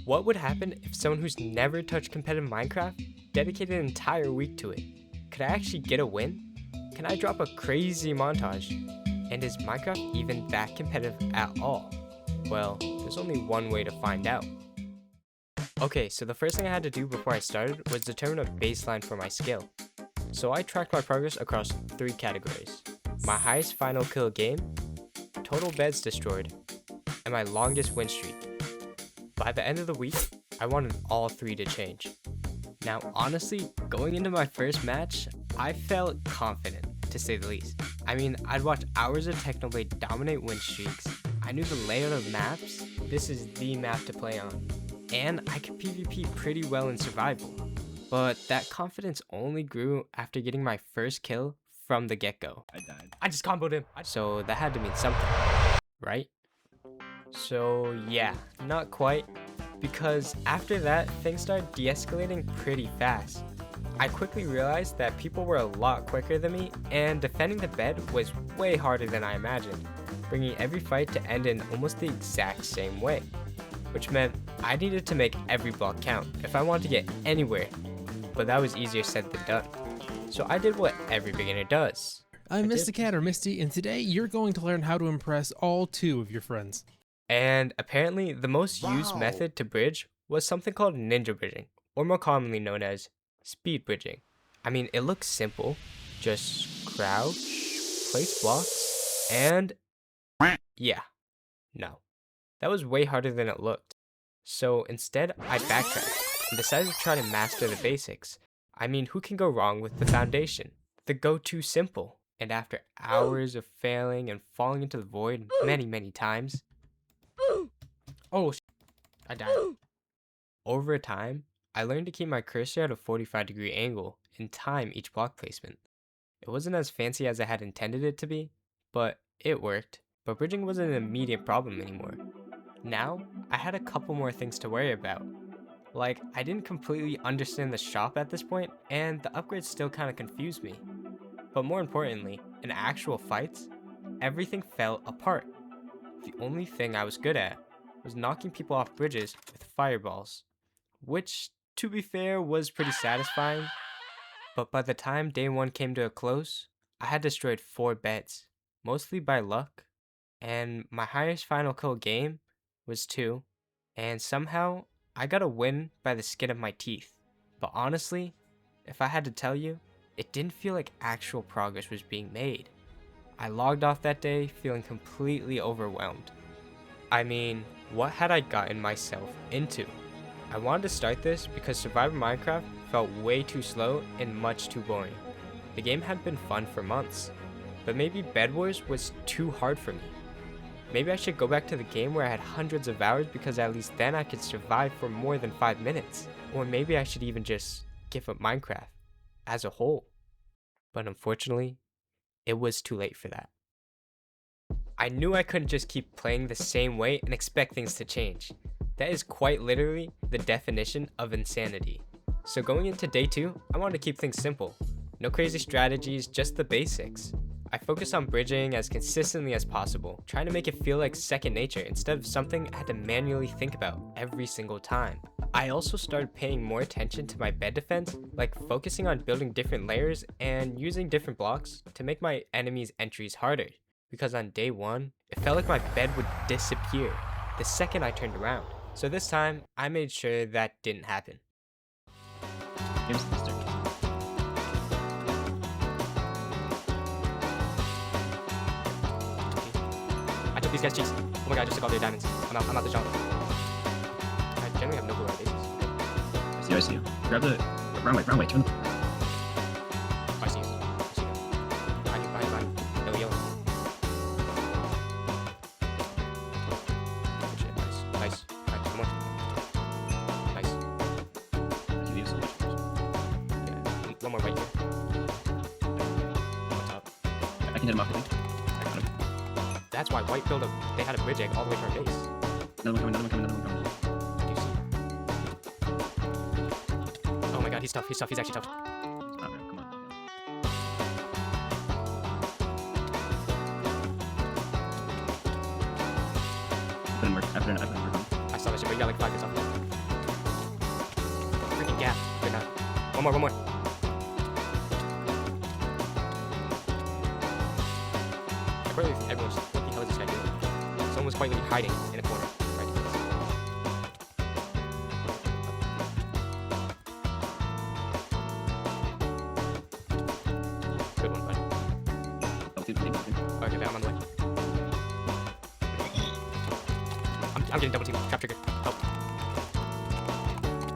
What would happen if someone who's never touched competitive Minecraft dedicated an entire week to it? Could I actually get a win? Can I drop a crazy montage? And is Minecraft even that competitive at all? Well, there's only one way to find out. Okay, so the first thing I had to do before I started was determine a baseline for my skill. So I tracked my progress across 3 categories: my highest final kill game, total beds destroyed, and my longest win streak. By the end of the week, I wanted all 3 to change. Now honestly, going into my first match, I felt confident, to say the least. I mean, I'd watched hours of Technoblade dominate win streaks, I knew the layout of maps, this is the map to play on, and I could PvP pretty well in survival. But that confidence only grew after getting my first kill from the get-go. I died. I just comboed him. So that had to mean something, right? So yeah, not quite, because after that, things started de-escalating pretty fast. I quickly realized that people were a lot quicker than me, and defending the bed was way harder than I imagined, bringing every fight to end in almost the exact same way, which meant I needed to make every block count if I wanted to get anywhere, but that was easier said than done. So I did what every beginner does. I'm Mr. Cat or Misty, and today you're going to learn how to impress all 2 of your friends. And apparently the most used method to bridge was something called ninja bridging, or more commonly known as speed bridging. I mean, it looks simple, just crouch, place blocks, and yeah, no. That was way harder than it looked. So instead, I backtracked and decided to try to master the basics. I mean, who can go wrong with the foundation? The go-to simple. And after hours of failing and falling into the void many times, oh, I died. Over time, I learned to keep my cursor at a 45-degree angle and time each block placement. It wasn't as fancy as I had intended it to be, but it worked. But bridging wasn't an immediate problem anymore. Now, I had a couple more things to worry about. Like, I didn't completely understand the shop at this point, and the upgrades still kinda confused me. But more importantly, in actual fights, everything fell apart. The only thing I was good at was knocking people off bridges with fireballs, which, to be fair, was pretty satisfying. But by the time day 1 came to a close, I had destroyed 4 beds, mostly by luck, and my highest final kill game was 2, and somehow I got a win by the skin of my teeth. But honestly, if I had to tell you, it didn't feel like actual progress was being made. I logged off that day feeling completely overwhelmed. I mean, what had I gotten myself into? I wanted to start this because Survivor Minecraft felt way too slow and much too boring. The game had been fun for months, but maybe Bedwars was too hard for me. Maybe I should go back to the game where I had hundreds of hours because at least then I could survive for more than 5 minutes. Or maybe I should even just give up Minecraft as a whole. But unfortunately, it was too late for that. I knew I couldn't just keep playing the same way and expect things to change. That is quite literally the definition of insanity. So going into day 2, I wanted to keep things simple. No crazy strategies, just the basics. I focused on bridging as consistently as possible, trying to make it feel like second nature instead of something I had to manually think about every single time. I also started paying more attention to my bed defense, like focusing on building different layers and using different blocks to make my enemies' entries harder. Because on day 1, it felt like my bed would disappear the second I turned around. So this time, I made sure that didn't happen. Here's the start. I took these guys' cheeks. Oh my god, I just took all their diamonds. I'm out the jungle. I generally have no clue where our base is. I see you. Grab the round way, turn the... I see you. Behind you. No yellow. Good shit, nice. Alright, come on. Nice. I give you so much. Yeah, one more right here. On top. I can hit him off, I think. I got him. That's why white built they had a bridge egg all the way to our base. Another one coming. Do you see? Oh my god, he's tough, he's actually tough. Oh, man, come on. I put in work on. I saw that shit, but you got like 5 hits off. Yeah, good enough. One more, one more. I probably think everyone's, what the hell is this guy doing? Someone was quite literally hiding in a corner. Right to this. Good one, buddy. Double team. Okay, I'm on the way. I'm getting double teamed. Trap triggered. Help.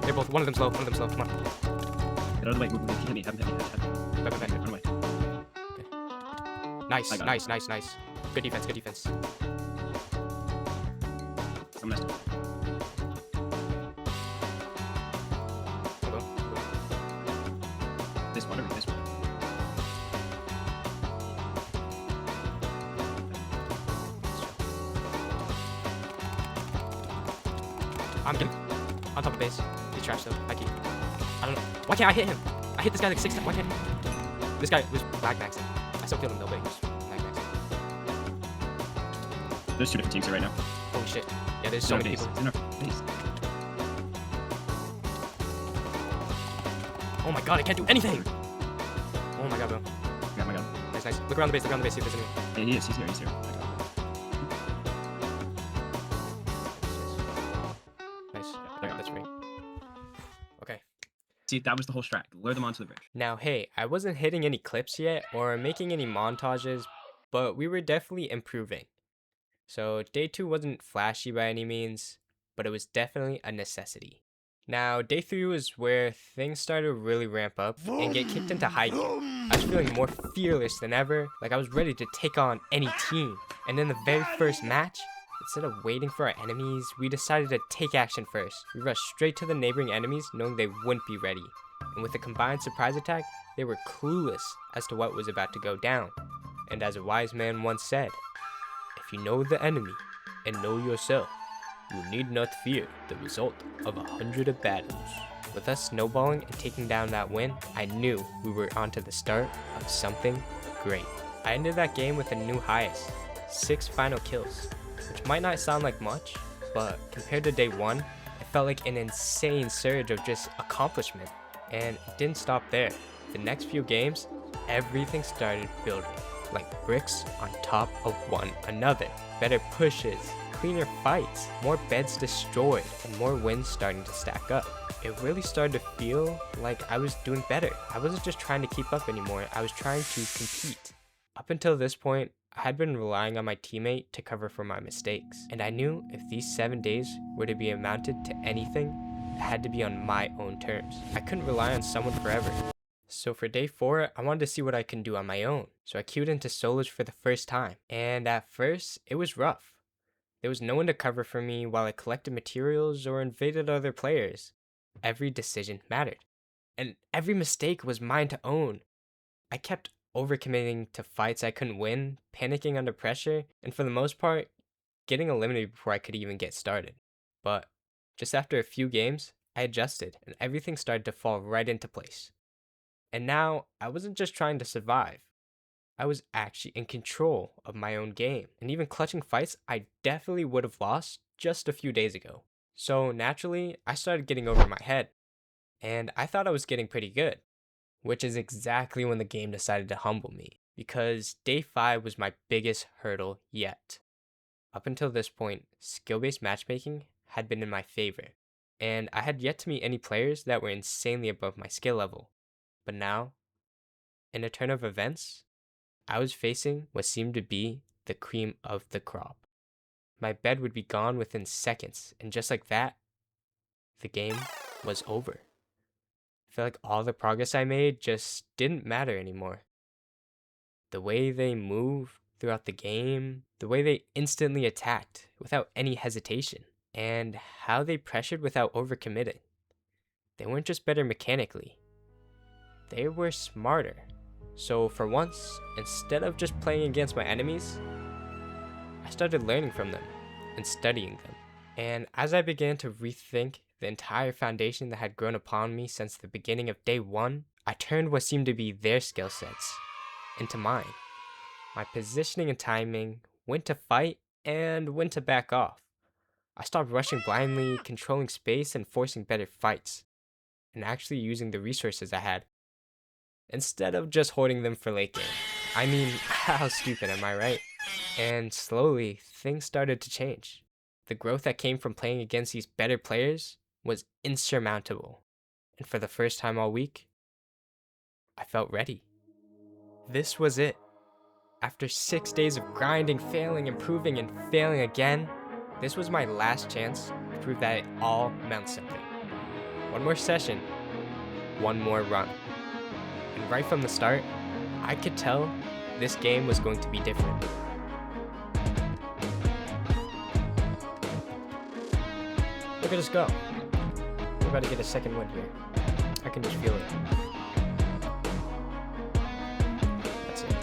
They're both, one of them's low, Come on. Get out of the way. He hit me. Have him. Back. Run away. Nice. I got Nice. Good defense. Some messed up. Go. This one. I'm getting on top of base. He's trash though. I keep. I don't know. Why can't I hit him? I hit this guy like 6 times. Why can't I? This guy was lag maxing. I still killed him though, but he was lag maxing. There's 2 different teams here right now. Holy shit. Yeah, there's so many people. It's in our face. Oh my god, I can't do anything! Oh my god, bro. Yeah, my god. Nice. Look around the base, see if there's anyone. Yeah, he is. He's here. Nice. That's free. Okay. See, that was the whole strat. Lure them onto the bridge. Now, hey, I wasn't hitting any clips yet or making any montages, but we were definitely improving. So day 2 wasn't flashy by any means, but it was definitely a necessity. Now, day 3 was where things started to really ramp up and get kicked into high gear. I was feeling more fearless than ever, like I was ready to take on any team. And in the very first match, instead of waiting for our enemies, we decided to take action first. We rushed straight to the neighboring enemies, knowing they wouldn't be ready. And with a combined surprise attack, they were clueless as to what was about to go down. And as a wise man once said, if you know the enemy and know yourself, you need not fear the result of 100 battles. With us snowballing and taking down that win, I knew we were onto the start of something great. I ended that game with a new highest, 6 final kills, which might not sound like much, but compared to day 1, it felt like an insane surge of just accomplishment. And it didn't stop there. The next few games, everything started building, like bricks on top of one another. Better pushes, cleaner fights, more beds destroyed, and more wins starting to stack up. It really started to feel like I was doing better. I wasn't just trying to keep up anymore, I was trying to compete. Up until this point, I had been relying on my teammate to cover for my mistakes, and I knew if these 7 days were to be amounted to anything, it had to be on my own terms. I couldn't rely on someone forever. So for day 4, I wanted to see what I can do on my own. So I queued into solos for the first time, and at first, it was rough. There was no one to cover for me while I collected materials or invaded other players. Every decision mattered, and every mistake was mine to own. I kept overcommitting to fights I couldn't win, panicking under pressure, and for the most part, getting eliminated before I could even get started. But just after a few games, I adjusted, and everything started to fall right into place. And now, I wasn't just trying to survive. I was actually in control of my own game, and even clutching fights I definitely would have lost just a few days ago. So naturally, I started getting over my head, and I thought I was getting pretty good, which is exactly when the game decided to humble me, because day 5 was my biggest hurdle yet. Up until this point, skill-based matchmaking had been in my favor, and I had yet to meet any players that were insanely above my skill level. But now, in a turn of events, I was facing what seemed to be the cream of the crop. My bed would be gone within seconds, and just like that, the game was over. I felt like all the progress I made just didn't matter anymore. The way they moved throughout the game, the way they instantly attacked without any hesitation, and how they pressured without overcommitting. They weren't just better mechanically, they were smarter. So for once, instead of just playing against my enemies, I started learning from them and studying them. And as I began to rethink the entire foundation that had grown upon me since the beginning of day 1, I turned what seemed to be their skill sets into mine. My positioning and timing, when to fight and when to back off. I stopped rushing blindly, controlling space, and forcing better fights. and actually using the resources I had, instead of just hoarding them for late game. I mean, how stupid am I, right? And slowly, things started to change. The growth that came from playing against these better players was insurmountable. And for the first time all week, I felt ready. This was it. After 6 days of grinding, failing, improving, and failing again, this was my last chance to prove that it all meant something. One more session, one more run. And right from the start, I could tell this game was going to be different. Look at us go. We're about to get a second win here. I can just feel it. That's it.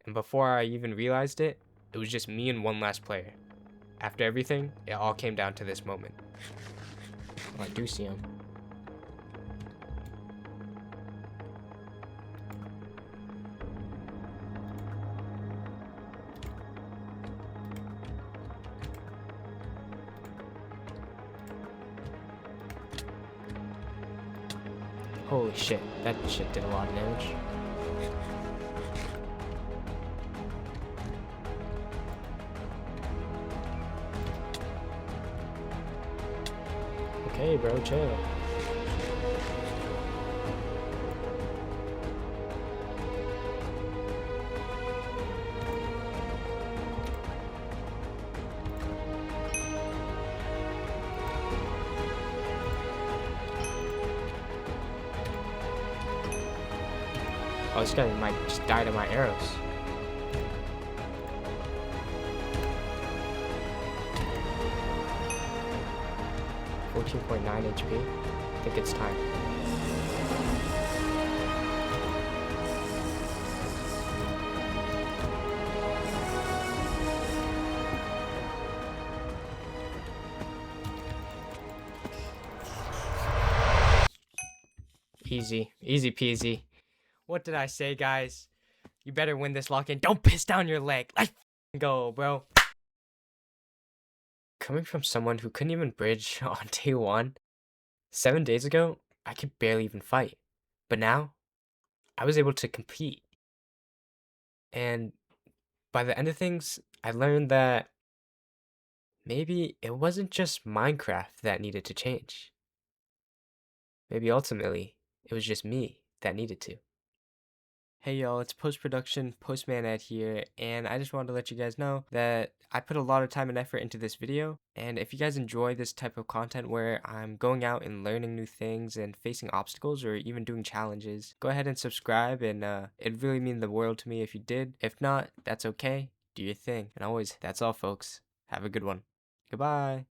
And before I even realized it, it was just me and one last player. After everything, it all came down to this moment. Oh, I do see him. Holy shit, that shit did a lot of damage. Okay, bro, chill. Oh, this guy might just die to my arrows. .9 HP. I think it's time. Easy peasy. What did I say, guys? You better win this lock-in. Don't piss down your leg. Let's go, bro. Coming from someone who couldn't even bridge on day 1, 7 days ago, I could barely even fight. But now, I was able to compete. And by the end of things, I learned that maybe it wasn't just Minecraft that needed to change. Maybe ultimately, it was just me that needed to. Hey y'all, it's post-production Postman Ed here, and I just wanted to let you guys know that I put a lot of time and effort into this video, and if you guys enjoy this type of content where I'm going out and learning new things and facing obstacles or even doing challenges, go ahead and subscribe, and it'd really mean the world to me if you did. If not, that's okay. Do your thing. And always, that's all folks. Have a good one. Goodbye.